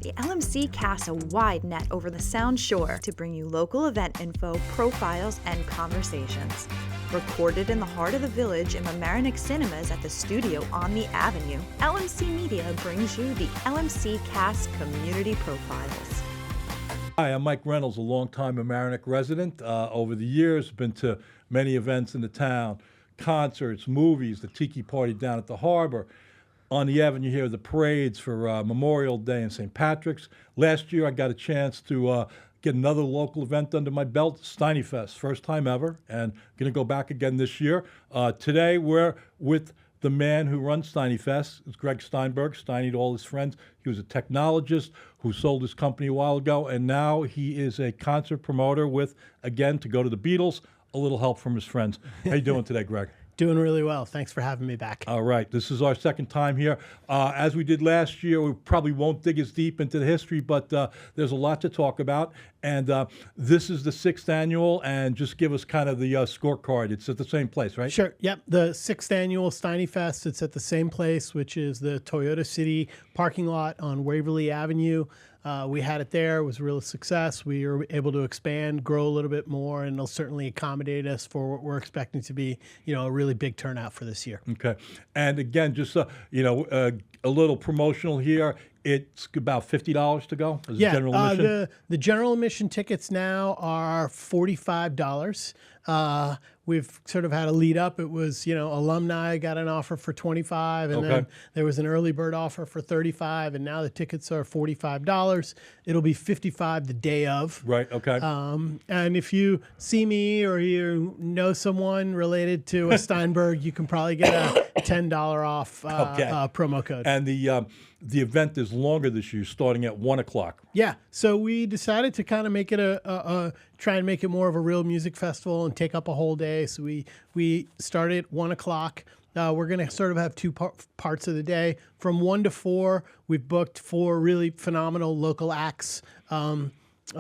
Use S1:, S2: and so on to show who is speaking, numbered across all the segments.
S1: The LMC casts a wide net over the Sound Shore to bring you local event info, profiles, and conversations. Recorded in the heart of the village in Mamaroneck Cinemas at the studio on the Avenue, LMC Media brings you the LMC Cast Community Profiles.
S2: Hi, I'm Mike Reynolds, a longtime Mamaroneck resident. Over the years, been to many events in the town, concerts, movies, the Tiki Party down at the harbor. On the Avenue here, the parades for Memorial Day and St. Patrick's. Last year, I got a chance to get another local event under my belt, Steinyfest, first time ever, and going to go back again this year. Today, we're with the man who runs Steinyfest. It's Greg Steinberg, Steiny to all his friends. He was a technologist who sold his company a while ago, and now he is a concert promoter with, again, to go to the Beatles, a little help from his friends. How you doing today, Greg?
S3: Doing really well. Thanks for having me back.
S2: All right. This is our second time here. As we did last year, we probably won't dig as deep into the history, but there's a lot to talk about. And this is the 6th annual, and just give us kind of the scorecard. It's at the same place, right?
S3: Sure. Yep. The 6th annual Steinyfest. It's at the same place, which is the Toyota City parking lot on Waverly Avenue. We had it there. It was a real success. We were able to expand, grow a little bit more, and it'll certainly accommodate us for what we're expecting to be, a really big turnout for this year.
S2: Okay. And again, just, a little promotional here. It's about $50 to go as a general admission?
S3: The general admission tickets now are $45. We've sort of had a lead up. It was, alumni got an offer for $25, and then there was an early bird offer for $35, and now the tickets are $45. It'll be $55 the day of.
S2: Right. Okay.
S3: And if you see me or you know someone related to a Steinberg, you can probably get a $10 off promo code.
S2: And the event is longer this year, starting at 1 o'clock.
S3: Yeah, so we decided to kind of make it try and make it more of a real music festival and take up a whole day. So we started at 1 o'clock. We're going to sort of have two parts of the day. From 1 to 4, we've booked 4 really phenomenal local acts.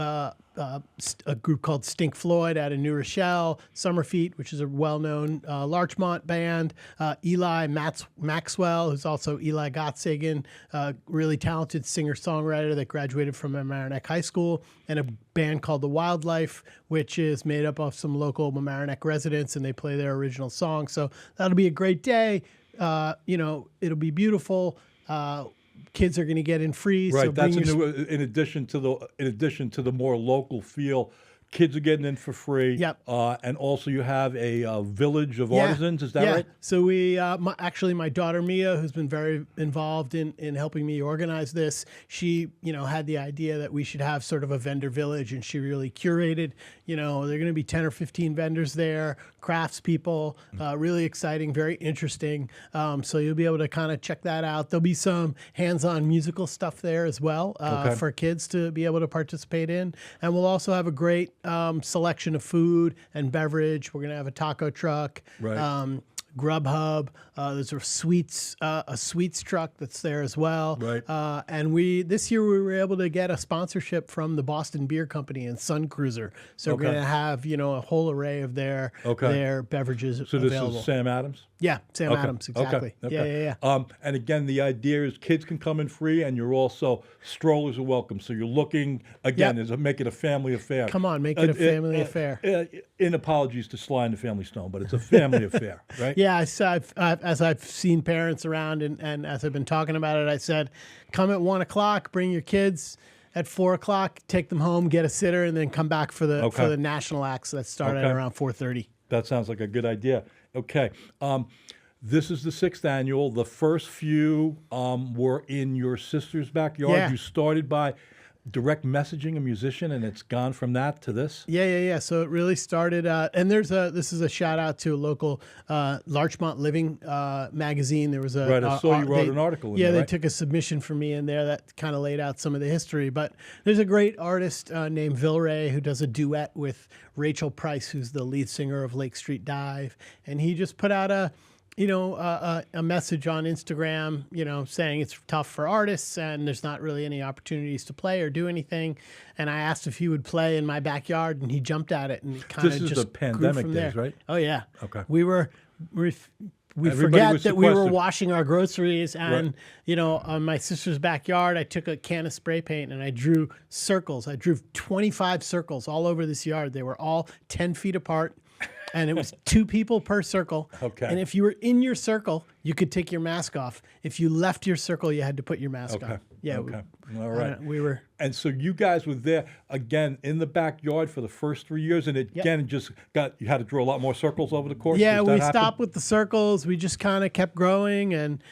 S3: A group called Stink Floyd out of New Rochelle, Summerfeet, which is a well-known Larchmont band, Eli Maxwell, who's also Eli Gottsagen, really talented singer-songwriter that graduated from Mamaroneck High School, and a band called The Wildlife, which is made up of some local Mamaroneck residents, and they play their original songs. So that'll be a great day. It'll be beautiful. Kids are going to get in free.
S2: Right.
S3: So
S2: That's in addition to the more local feel. Kids are getting in for free.
S3: Yep.
S2: And also you have a village of artisans. Is that right?
S3: So we actually my daughter Mia, who's been very involved in helping me organize this, she had the idea that we should have sort of a vendor village, and she really curated. There are going to be 10 or 15 vendors there, craftspeople, really exciting, very interesting. So you'll be able to kind of check that out. There'll be some hands-on musical stuff there as well for kids to be able to participate in, and we'll also have a great selection of food and beverage. We're going to have a taco truck,
S2: right.
S3: Grubhub. There's a sweets truck that's there as well.
S2: Right.
S3: And this year we were able to get a sponsorship from the Boston Beer Company and Sun Cruiser. So we're going to have a whole array of their beverages available.
S2: So this is Sam Adams?
S3: Yeah, Sam Adams, exactly.
S2: Okay.
S3: Yeah.
S2: And again, the idea is kids can come in free, and you're also strollers are welcome. So you're looking is make it a family affair.
S3: Come on, make it a family affair.
S2: In apologies to Sly and the Family Stone, but it's a family affair, right?
S3: Yeah, as I've seen parents around and as I've been talking about it, I said, come at 1 o'clock, bring your kids. At 4 o'clock, take them home, get a sitter, and then come back for the national acts that start at around 4:30.
S2: That sounds like a good idea. Okay. This is the 6th annual. The first few were in your sister's backyard.
S3: Yeah.
S2: You started by direct messaging a musician, and it's gone from that to this?
S3: Yeah. So it really started, and this is a shout out to a local Larchmont Living magazine. There was
S2: I saw you wrote an article in there,
S3: they
S2: right?
S3: took a submission from me in there that kind of laid out some of the history. But there's a great artist named Vilray who does a duet with Rachel Price, who's the lead singer of Lake Street Dive, and he just put out a message on Instagram, saying it's tough for artists and there's not really any opportunities to play or do anything. And I asked if he would play in my backyard, and he jumped at it, and kind of just
S2: the pandemic
S3: grew from there.
S2: days, right?
S3: Oh yeah.
S2: Okay.
S3: We we
S2: Everybody
S3: forget
S2: was
S3: that we were
S2: sequestered.
S3: washing our groceries, and
S2: Right.
S3: you know, on my sister's backyard, I took a can of spray paint and I drew circles. I drew 25 circles all over this yard. They were all 10 feet apart, and it was 2 people per circle.
S2: Okay.
S3: And if you were in your circle, you could take your mask off. If you left your circle, you had to put your mask
S2: Okay.
S3: on. Yeah.
S2: Okay. All right.
S3: We were.
S2: And so you guys were there again in the backyard for the first 3 years, and again you had to draw a lot more circles over the course.
S3: Yeah,
S2: Does that
S3: we
S2: happen?
S3: stopped with the circles. We just kind of kept growing, and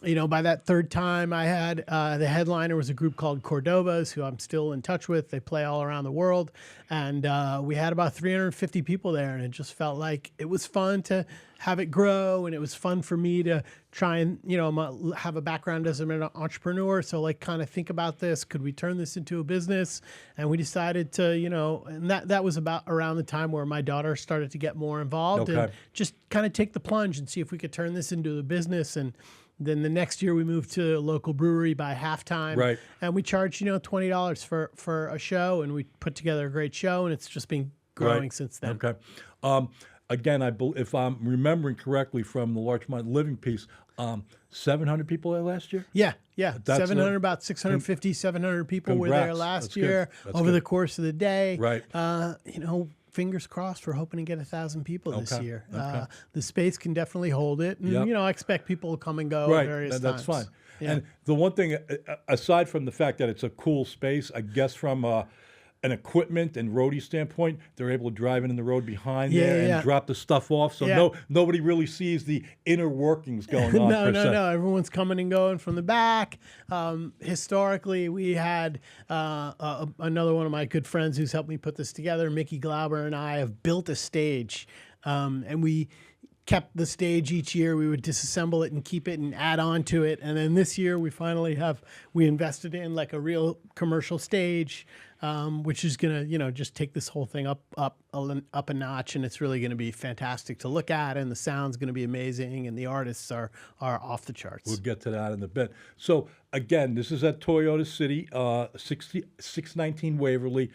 S3: you know, by that third time, I had the headliner was a group called Cordovas, who I'm still in touch with. They play all around the world, and we had about 350 people there, and it just felt like it was fun to have it grow, and it was fun for me to try and, you know, have a background as an entrepreneur. So like kind of think about this. Could we turn this into a business? And we decided to, you know, and that was about around the time where my daughter started to get more involved and
S2: Okay.
S3: just kind of take the plunge and see if we could turn this into a business. And then the next year we moved to a local brewery by halftime.
S2: Right.
S3: And we charged, you know, $20 for a show, and we put together a great show, and it's just been growing
S2: Right.
S3: since then.
S2: Okay. Again, if I'm remembering correctly from the Larchmont Living piece, 700 people there last year?
S3: Yeah.
S2: That's
S3: 700, about 650, 700 people were there
S2: Congrats.
S3: last
S2: That's good.
S3: year
S2: That's
S3: over
S2: good.
S3: the course of the day.
S2: Right.
S3: You know, fingers crossed, we're hoping to get 1,000 people this
S2: Okay.
S3: year.
S2: Okay.
S3: The space can definitely hold it. And,
S2: Yep.
S3: you know, I expect people to come and go at
S2: Right,
S3: various
S2: that's
S3: times.
S2: fine.
S3: Yeah.
S2: And the one thing, aside from the fact that it's a cool space, I guess from an equipment and roadie standpoint, they're able to drive in the road behind there and
S3: Yeah.
S2: drop the stuff off. So
S3: Yeah.
S2: nobody really sees the inner workings going on. per se.
S3: No. Everyone's coming and going from the back. Historically, we had another one of my good friends who's helped me put this together, Mickey Glauber, and I have built a stage, and we kept the stage each year. We would disassemble it and keep it and add on to it. And then this year we finally we invested in like a real commercial stage, which is going to, you know, just take this whole thing up a notch. And it's really going to be fantastic to look at. And the sound's going to be amazing. And the artists are off the charts.
S2: We'll get to that in a bit. So again, this is at Toyota City, 619 Waverly.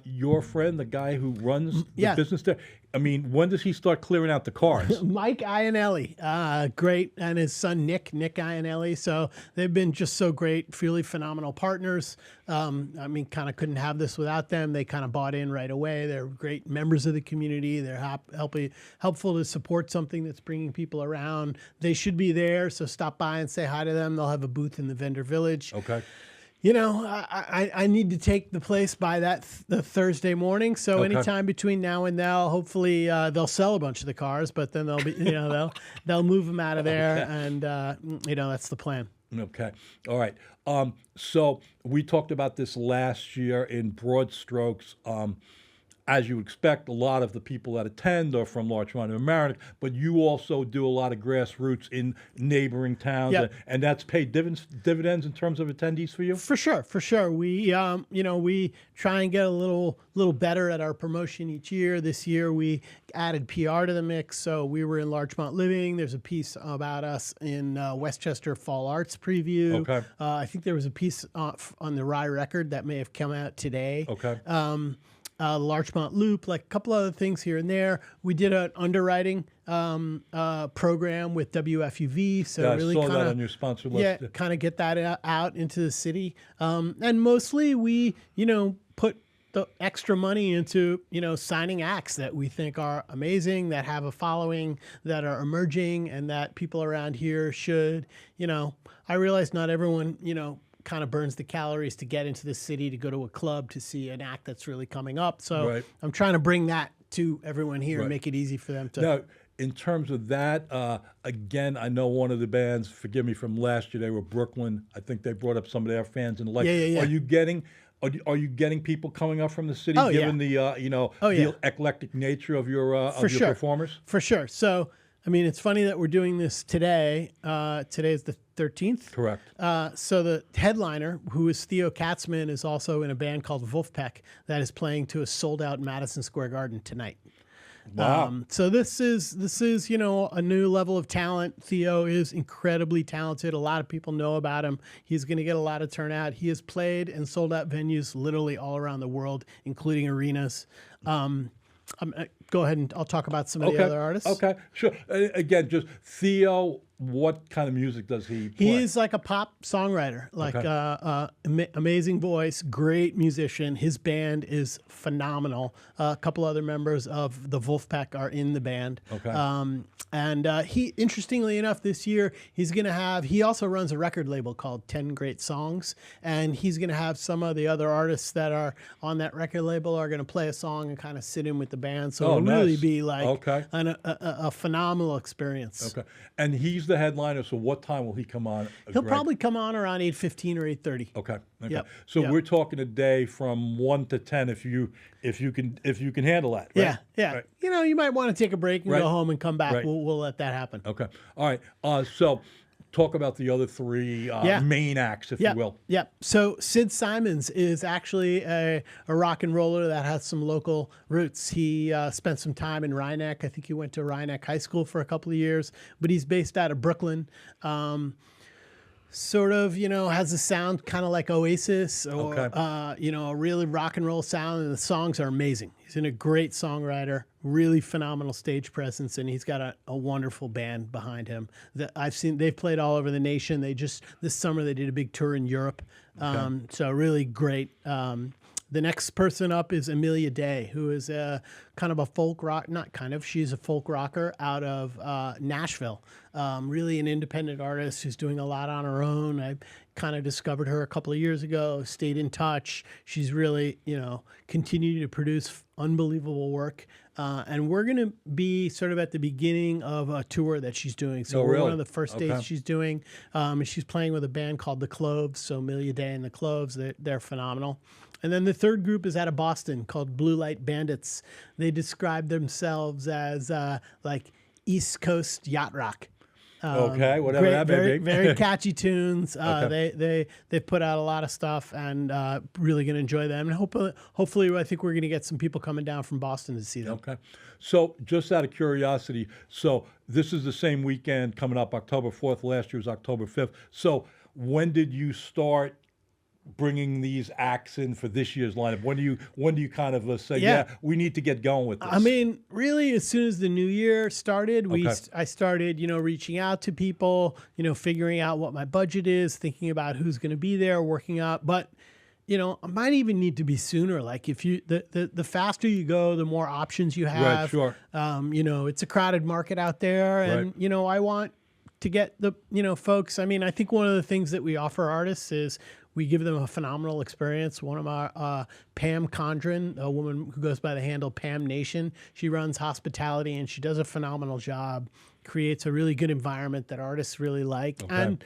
S2: Your friend, the guy who runs the
S3: Yeah.
S2: business there, I mean, when does he start clearing out the cars?
S3: Mike Iannelli, great, and his son Nick Iannelli. So they've been just so great, really phenomenal partners. I mean, kind of couldn't have this without them. They kind of bought in right away. They're great members of the community. They're helpful to support something that's bringing people around. They should be there, so stop by and say hi to them. They'll have a booth in the vendor village.
S2: Okay.
S3: You know, I need to take the place by the Thursday morning. So
S2: Okay.
S3: anytime between now and now, hopefully they'll sell a bunch of the cars, but then they'll be, you know, they'll move them out of there, and you know, that's the plan.
S2: Okay. All right. So we talked about this last year in broad strokes. As you expect, a lot of the people that attend are from Larchmont and Mamaroneck, but you also do a lot of grassroots in neighboring towns,
S3: Yep.
S2: and that's paid dividends in terms of attendees for you?
S3: For sure. We, you know, we try and get a little better at our promotion each year. This year we added PR to the mix. So we were in Larchmont Living. There's a piece about us in Westchester Fall Arts Preview.
S2: Okay.
S3: I think there was a piece on the Rye Record that may have come out today.
S2: Okay.
S3: Larchmont Loop, like a couple other things here and there. We did an underwriting program with WFUV, so
S2: Yeah,
S3: really
S2: I saw
S3: kind
S2: that on your sponsor list.
S3: yeah, kind of get that out into the city. And mostly we, you know, put the extra money into, you know, signing acts that we think are amazing, that have a following, that are emerging, and that people around here should, you know, I realize not everyone, you know, kind of burns the calories to get into the city to go to a club to see an act that's really coming up. So
S2: Right.
S3: I'm trying to bring that to everyone here
S2: Right.
S3: and make it easy for them to.
S2: Now, in terms of that, again, I know one of the bands, forgive me, from last year, they were Brooklyn. I think they brought up some of their fans and the like.
S3: Yeah.
S2: Are you getting people coming up from the city,
S3: Oh, yeah.
S2: given the you know,
S3: Oh, yeah.
S2: the eclectic nature of your
S3: For sure.
S2: performers?
S3: For sure. So, I mean, it's funny that we're doing this today. Today is the 13th.
S2: Correct.
S3: So the headliner, who is Theo Katzman, is also in a band called Wolfpack that is playing to a sold-out Madison Square Garden tonight.
S2: Wow.
S3: So this is, you know, a new level of talent. Theo is incredibly talented. A lot of people know about him. He's going to get a lot of turnout. He has played and sold out venues literally all around the world, including arenas. Go ahead and I'll talk about some of the other artists.
S2: Okay, sure. Again, just Theo, what kind of music does he play?
S3: He's like a pop songwriter, like amazing voice, great musician. His band is phenomenal. A couple other members of the Wolfpack are in the band.
S2: Okay.
S3: And he, interestingly enough, this year he also runs a record label called 10 Great Songs, and he's going to have some of the other artists that are on that record label are going to play a song and kind of sit in with the band. So it'll really be like a phenomenal experience.
S2: Okay. And he's the headliner, so what time will he come on?
S3: He'll probably come on around 8:15 or 8:30.
S2: Okay.
S3: Yep.
S2: So we're talking a day from 1 to 10 if you can handle that. Right?
S3: Yeah. Right. You might want to take a break and go home and come back. Right. We'll let that happen.
S2: Okay. All right. So talk about the other three main acts, if you will.
S3: Yeah. So Sid Simons is actually a rock and roller that has some local roots. He spent some time in Rhinebeck. I think he went to Rhinebeck High School for a couple of years, but he's based out of Brooklyn. Sort of, has a sound kind of like Oasis or, a really rock and roll sound, and the songs are amazing. He's a great songwriter, really phenomenal stage presence, and he's got a wonderful band behind him that I've seen. They've played all over the nation. This summer they did a big tour in Europe. So really great. The next person up is Amelia Day, who is kind of a folk rock, she's a folk rocker out of Nashville. Really an independent artist who's doing a lot on her own. I kind of discovered her a couple of years ago, stayed in touch. She's really, continued to produce unbelievable work. And we're going to be sort of at the beginning of a tour that she's doing. So we're one of the first dates she's doing. And she's playing with a band called The Cloves. So Amelia Day and The Cloves, they're phenomenal. And then the third group is out of Boston called Blue Light Bandits. They describe themselves as like East Coast yacht rock.
S2: Whatever that may be.
S3: Very catchy tunes. They put out a lot of stuff, and really going to enjoy them. And hopefully, I think we're going to get some people coming down from Boston to see them.
S2: Okay. So just out of curiosity, so this is the same weekend coming up, October 4th. Last year was October 5th. So when did you start bringing these acts in for this year's lineup? When do you kind of say, we need to get going with this?
S3: I mean, really, as soon as the new year started, I started, reaching out to people, figuring out what my budget is, thinking about who's going to be there, working out. But, it might even need to be sooner. Like if you, the faster you go, the more options you have.
S2: Right, sure.
S3: It's a crowded market out there, and, I want to get the, folks. I mean, I think one of the things that we offer artists is we give them a phenomenal experience. One of our, Pam Condren, a woman who goes by the handle Pam Nation, she runs hospitality and she does a phenomenal job, creates a really good environment that artists really like. Okay. And,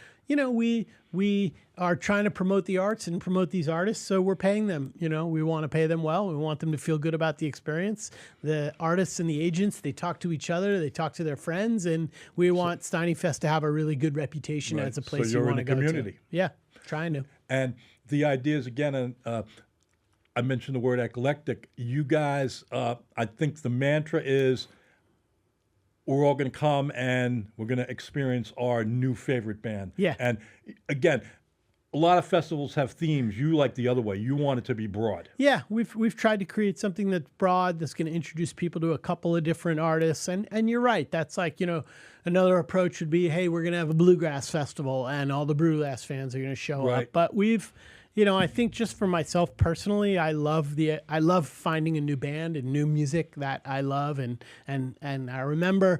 S3: we are trying to promote the arts and promote these artists, so we're paying them. We want to pay them well. We want them to feel good about the experience. The artists and the agents, they talk to each other, they talk to their friends, and we want Steinyfest to have a really good reputation as a place you want to go
S2: community.
S3: To. Yeah, trying to.
S2: And the idea is, again, I mentioned the word eclectic. You guys, I think the mantra is we're all going to come and we're going to experience our new favorite band.
S3: Yeah.
S2: And again, a lot of festivals have themes. You like the other way. You want it to be broad.
S3: Yeah, we've tried to create something that's broad, that's going to introduce people to a couple of different artists. And you're right. That's like, another approach would be, hey, we're going to have a bluegrass festival and all the bluegrass fans are going to show up. But we've, I think just for myself personally, I love finding a new band and new music that I love. And I remember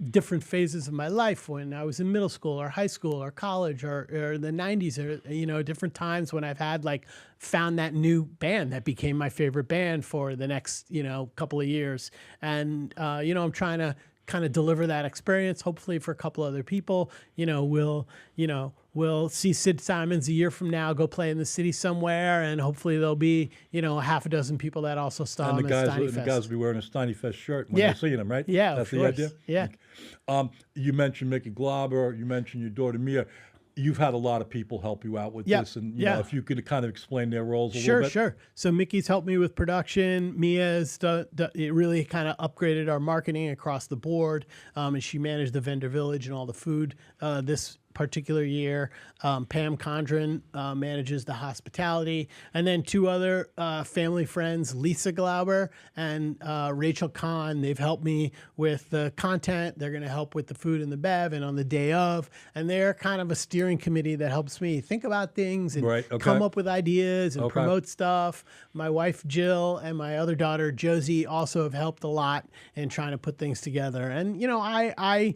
S3: different phases of my life when I was in middle school or high school or college or the 90s or, different times when I've had found that new band that became my favorite band for the next, couple of years. And, I'm trying to kind of deliver that experience, hopefully for a couple other people. We'll see Sid Simons a year from now go play in the city somewhere, and hopefully there'll be, a half a dozen people that also saw him at Steinyfest.
S2: And the guys will be wearing a Steinyfest shirt when they're seeing them, right?
S3: Yeah,
S2: that's
S3: the
S2: idea?
S3: Yeah.
S2: You mentioned Mickey Glauber, you mentioned your daughter Mia. You've had a lot of people help you out with this, and you know, if you could kind of explain their roles a little bit. Sure.
S3: So Mickey's helped me with production. Mia's it really kind of upgraded our marketing across the board, and she managed the vendor village and all the food this particular year. Pam Condren manages the hospitality. And then two other family friends, Lisa Glauber and Rachel Kahn. They've helped me with the content. They're going to help with the food and the bev and on the day of. And they're kind of a steering committee that helps me think about things and come up with ideas and promote stuff. My wife, Jill, and my other daughter, Josie, also have helped a lot in trying to put things together. And, you know, I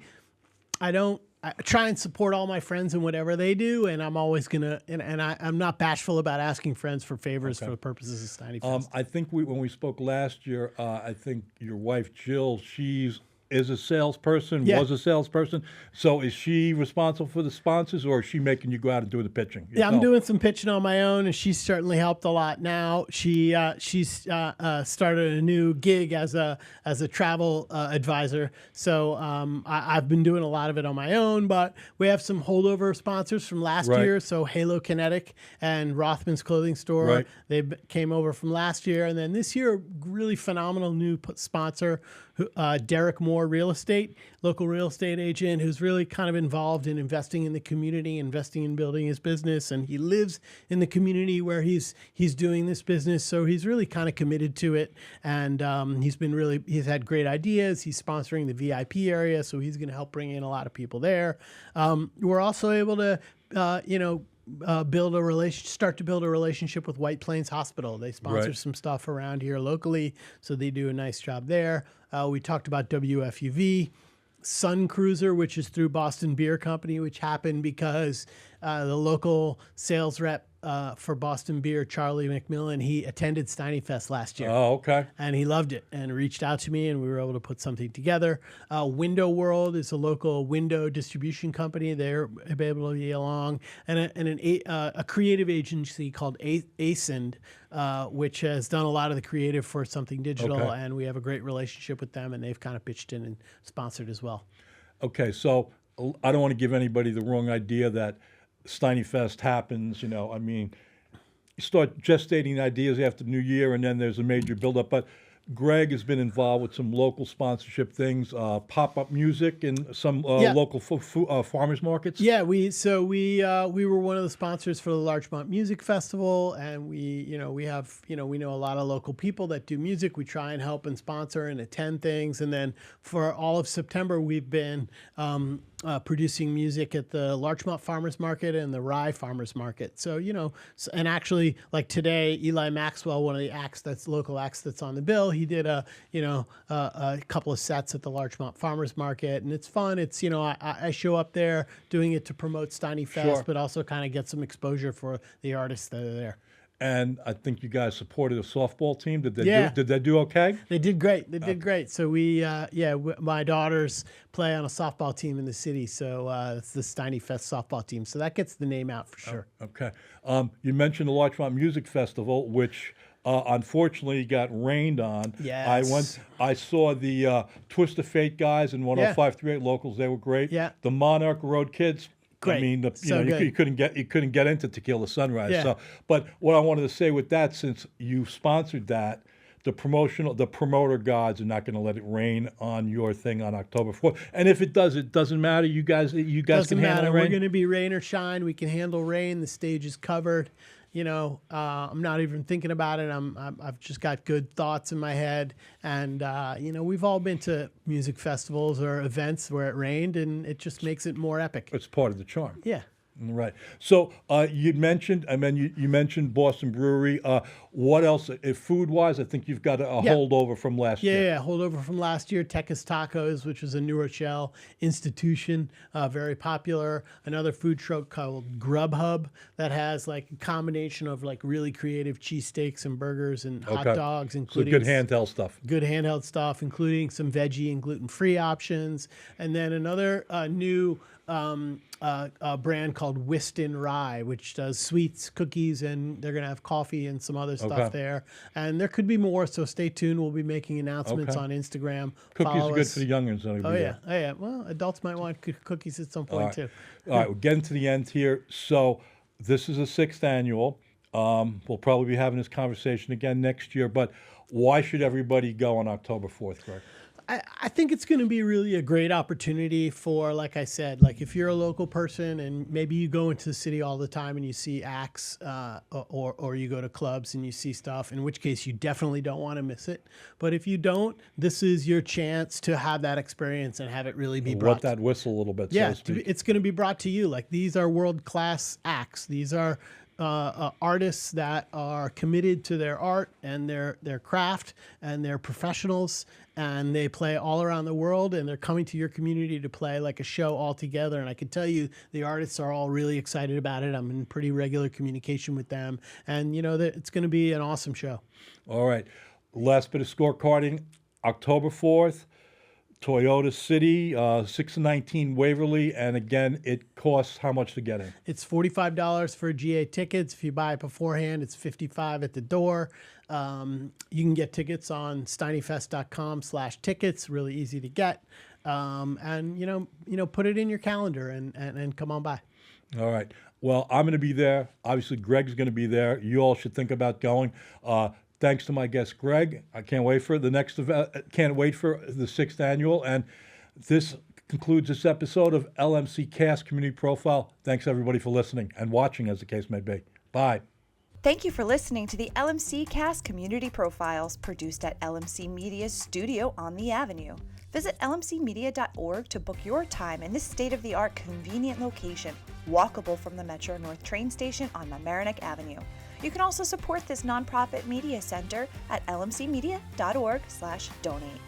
S3: try and support all my friends in whatever they do, and I'm always gonna, I'm not bashful about asking friends for favors for the purposes of Steinyfest.
S2: I think when we spoke last year, I think your wife Jill, is a salesperson, was a salesperson. So is she responsible for the sponsors, or is she making you go out and do the pitching yourself?
S3: Yeah, I'm doing some pitching on my own, and she's certainly helped a lot now. She's started a new gig as a travel advisor. So I've been doing a lot of it on my own, but we have some holdover sponsors from last year. So Halo Kinetic and Rothman's Clothing Store, they came over from last year. And then this year, really phenomenal new sponsor, Derek Moore Real Estate, local real estate agent who's really kind of involved in investing in the community, investing in building his business, and he lives in the community where he's doing this business, so he's really kind of committed to it, and he's had great ideas. He's sponsoring the VIP area, so he's going to help bring in a lot of people there. We're also able to start to build a relationship with White Plains Hospital. They sponsor some stuff around here locally, so they do a nice job there. We talked about WFUV, Sun Cruiser, which is through Boston Beer Company, which happened because the local sales rep for Boston Beer, Charlie McMillan, he attended Steinyfest last year.
S2: Oh, okay.
S3: And he loved it and reached out to me, and we were able to put something together. Window World is a local window distribution company. They're able to be along. And a creative agency called Ascend, which has done a lot of the creative for Something Digital, and we have a great relationship with them, and they've kind of pitched in and sponsored as well.
S2: Okay, so I don't want to give anybody the wrong idea that Steinyfest happens, you know, I mean, you start gestating ideas after New Year, and then there's a major buildup. But Greg has been involved with some local sponsorship things, pop-up music, and some local farmers markets. Yeah,
S3: we were one of the sponsors for the Larchmont Music Festival, and we know a lot of local people that do music. We try and help and sponsor and attend things, and then for all of September, we've been producing music at the Larchmont Farmers Market and the Rye Farmers Market. So, and actually, like today, Eli Maxwell, one of the local acts that's on the bill, he did a couple of sets at the Larchmont Farmers Market, and it's fun. It's, I show up there doing it to promote Steinyfest, but also kind of get some exposure for the artists that are there.
S2: And I think you guys supported a softball team. Did they do okay?
S3: They did great. They did great. So my daughters play on a softball team in the city. So it's the Steinyfest softball team. So that gets the name out for sure.
S2: Okay. You mentioned the Larchmont Music Festival, which unfortunately got rained on.
S3: Yes.
S2: I saw the Twist of Fate guys and 105.38 locals. They were great.
S3: Yeah.
S2: The Monarch Road Kids.
S3: Great.
S2: I mean, you couldn't get into Tequila Sunrise.
S3: Yeah.
S2: So, but what I wanted to say with that, since you sponsored that, the promoter gods are not going to let it rain on your thing on October 4th. And if it does, it doesn't matter. You guys
S3: doesn't
S2: can handle
S3: matter.
S2: rain.
S3: We're going to be rain or shine. We can handle rain. The stage is covered. I'm not even thinking about it. I've just got good thoughts in my head, and we've all been to music festivals or events where it rained, and it just makes it more epic.
S2: It's part of the charm.
S3: Yeah.
S2: Right. So you mentioned Boston Brewery. What else? If food-wise, I think you've got a holdover from last year.
S3: Yeah, holdover from last year. Tekka's Tacos, which was a New Rochelle institution, very popular. Another food truck called Grubhub that has like a combination of like really creative cheesesteaks and burgers and hot dogs, including
S2: good handheld stuff.
S3: Good handheld stuff, including some veggie and gluten-free options. And then another new a brand called Whiston Rye, which does sweets, cookies, and they're going to have coffee and some other stuff there. And there could be more, so stay tuned. We'll be making announcements on Instagram.
S2: Cookies are good for the youngins.
S3: Oh, yeah. Well, adults might want cookies at some point, too.
S2: All right, we're getting to the end here. So this is the 6th annual. We'll probably be having this conversation again next year, but why should everybody go on October 4th, Greg?
S3: I think it's going to be really a great opportunity for, like I said, like if you're a local person and maybe you go into the city all the time and you see acts or you go to clubs and you see stuff, in which case you definitely don't want to miss it. But if you don't, this is your chance to have that experience and have it really be brought.
S2: Wet that whistle a little bit,
S3: Yeah,
S2: so to speak.
S3: it's going to be brought to you. Like these are world-class acts. These are artists that are committed to their art and their craft, and they're professionals, and they play all around the world, and they're coming to your community to play like a show all together. And I can tell you the artists are all really excited about it. I'm in pretty regular communication with them, and it's going to be an awesome show.
S2: All right. Last bit of scorecarding, October 4th. Toyota City, 619 Waverly, and again, it costs how much to get in?
S3: It's $45 for GA tickets. If you buy it beforehand, it's $55 at the door. You can get tickets on steinyfest.com/tickets. Really easy to get, and put it in your calendar and come on by.
S2: All right. Well, I'm going to be there. Obviously, Greg's going to be there. You all should think about going. Thanks to my guest, Greg. I can't wait for the next event. Can't wait for the 6th annual. And this concludes this episode of LMC Cast Community Profile. Thanks, everybody, for listening and watching, as the case may be. Bye.
S1: Thank you for listening to the LMC Cast Community Profiles, produced at LMC Media's studio on the Avenue. Visit lmcmedia.org to book your time in this state-of-the-art convenient location, walkable from the Metro North train station on Mamaroneck Avenue. You can also support this nonprofit media center at lmcmedia.org/donate.